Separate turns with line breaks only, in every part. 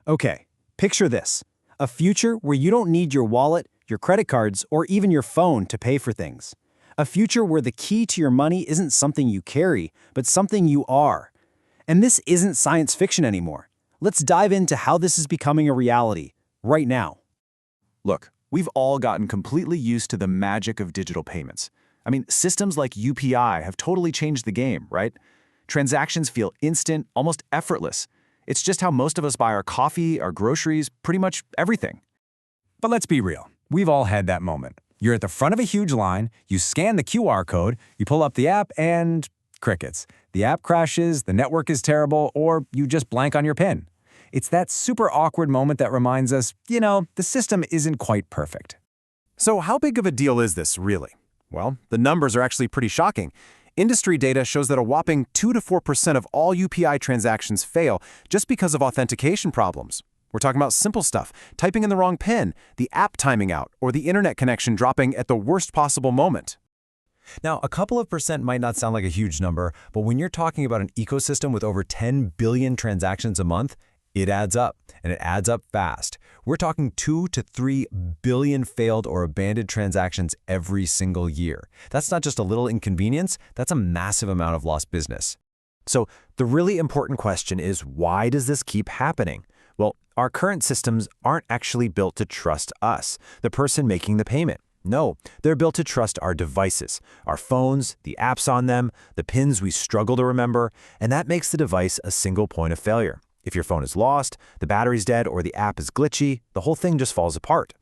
Okay, picture this. A future where you don't need your wallet, your credit cards, or even your phone to pay for things. A future where the key to your money isn't something you carry, but something you are. And this isn't science fiction anymore. Let's dive into how this is becoming a reality, right now.
Look, we've all gotten completely used to the magic of digital payments. I mean, systems like UPI have totally changed the game, right? Transactions feel instant, almost effortless. It's just how most of us buy our coffee, our groceries, pretty much everything.
But let's be real. We've all had that moment. You're at the front of a huge line, you scan the QR code, you pull up the app, and crickets. The app crashes, the network is terrible, or you just blank on your PIN. It's that super awkward moment that reminds us, the system isn't quite perfect.
So how big of a deal is this, really? Well, the numbers are actually pretty shocking. Industry data shows that a whopping 2 to 4% of all UPI transactions fail just because of authentication problems. We're talking about simple stuff, typing in the wrong PIN, the app timing out, or the internet connection dropping at the worst possible moment.
Now, a couple of percent might not sound like a huge number, but when you're talking about an ecosystem with over 10 billion transactions a month, it adds up, and it adds up fast. We're talking 2 to 3 billion failed or abandoned transactions every single year. That's not just a little inconvenience, that's a massive amount of lost business.
So the really important question is, why does this keep happening? Well, our current systems aren't actually built to trust us, the person making the payment. No, they're built to trust our devices, our phones, the apps on them, the PINs we struggle to remember, and that makes the device a single point of failure. If your phone is lost, the battery's dead, or the app is glitchy, the whole thing just falls apart.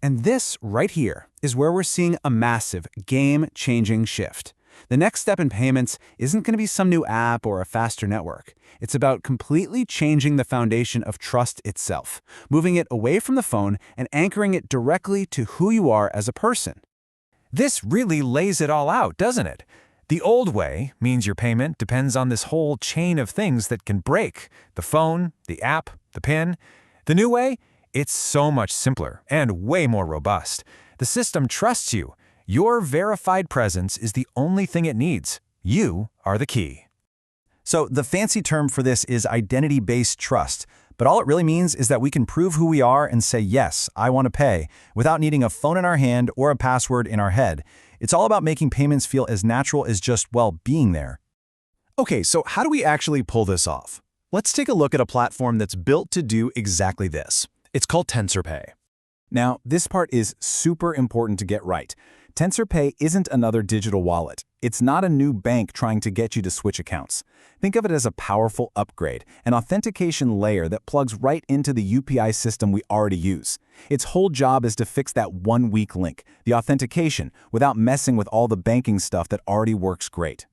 And this, right here, is where we're seeing a massive, game-changing shift. The next step in payments isn't going to be some new app or a faster network. It's about completely changing the foundation of trust itself, moving it away from the phone and anchoring it directly to who you are as a person.
This really lays it all out, doesn't it? The old way means your payment depends on this whole chain of things that can break: the phone, the app, the PIN. The new way? It's so much simpler and way more robust. The system trusts you. Your verified presence is the only thing it needs. You are the key.
So the fancy term for this is identity-based trust, but all it really means is that we can prove who we are and say, yes, I want to pay, without needing a phone in our hand or a password in our head. It's all about making payments feel as natural as just, being there.
Okay, so how do we actually pull this off? Let's take a look at a platform that's built to do exactly this. It's called TansorPay.
Now, this part is super important to get right. TansorPay isn't another digital wallet. It's not a new bank trying to get you to switch accounts. Think of it as a powerful upgrade, an authentication layer that plugs right into the UPI system we already use. Its whole job is to fix that one weak link, the authentication, without messing with all the banking stuff that already works great.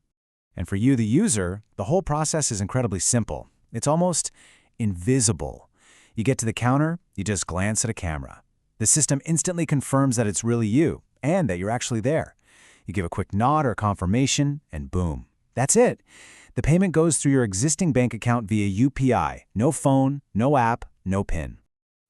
And for you, the user, the whole process is incredibly simple. It's almost invisible. You get to the counter, you just glance at a camera. The system instantly confirms that it's really you, and that you're actually there. You give a quick nod or confirmation, and boom. That's it. The payment goes through your existing bank account via UPI. No phone, no app, no PIN.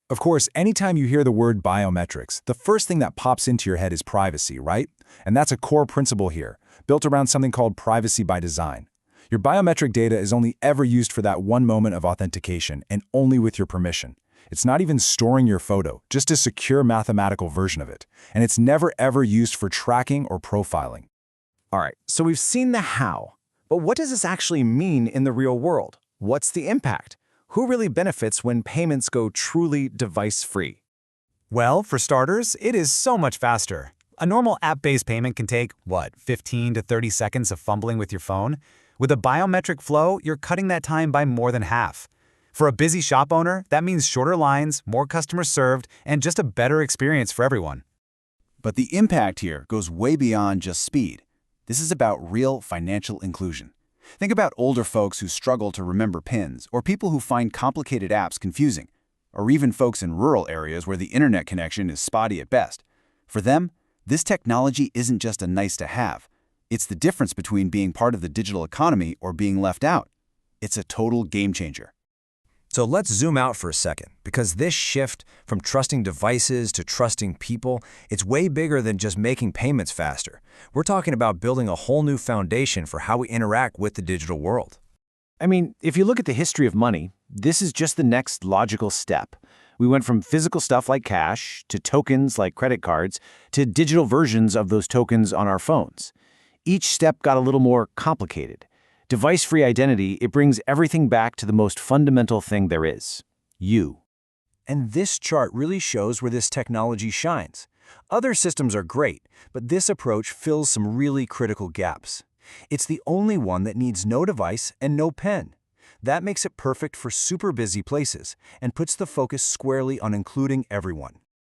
Of course, anytime you hear the word biometrics, the first thing that pops into your head is privacy, right? And that's a core principle here, built around something called privacy by design. Your biometric data is only ever used for that one moment of authentication, and only with your permission. It's not even storing your photo, just a secure mathematical version of it. And it's never ever used for tracking or profiling.
All right, so we've seen the how. But what does this actually mean in the real world? What's the impact? Who really benefits when payments go truly device-free?
Well, for starters, it is so much faster. A normal app-based payment can take, 15 to 30 seconds of fumbling with your phone? With a biometric flow, you're cutting that time by more than half. For a busy shop owner, that means shorter lines, more customers served, and just a better experience for everyone.
But the impact here goes way beyond just speed. This is about real financial inclusion. Think about older folks who struggle to remember PINs, or people who find complicated apps confusing, or even folks in rural areas where the internet connection is spotty at best. For them, this technology isn't just a nice-to-have. It's the difference between being part of the digital economy or being left out. It's a total game-changer.
So let's zoom out for a second, because this shift from trusting devices to trusting people, it's way bigger than just making payments faster. We're talking about building a whole new foundation for how we interact with the digital world.
I mean, if you look at the history of money, this is just the next logical step. We went from physical stuff like cash, to tokens like credit cards, to digital versions of those tokens on our phones. Each step got a little more complicated. Device-free identity, it brings everything back to the most fundamental thing there is: you.
And this chart really shows where this technology shines. Other systems are great, but this approach fills some really critical gaps. It's the only one that needs no device and no pen. That makes it perfect for super busy places and puts the focus squarely on including everyone.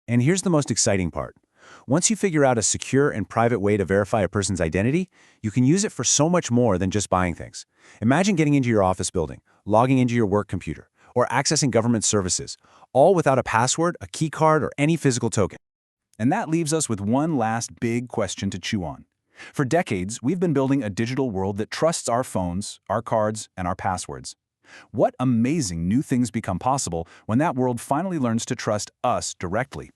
And here's the most exciting part. Once you figure out a secure and private way to verify a person's identity, you can use it for so much more than just buying things. Imagine getting into your office building, logging into your work computer, or accessing government services, all without a password, a key card, or any physical token. And that leaves us with one last big question to chew on. For decades, we've been building a digital world that trusts our phones, our cards, and our passwords. What amazing new things become possible when that world finally learns to trust us directly?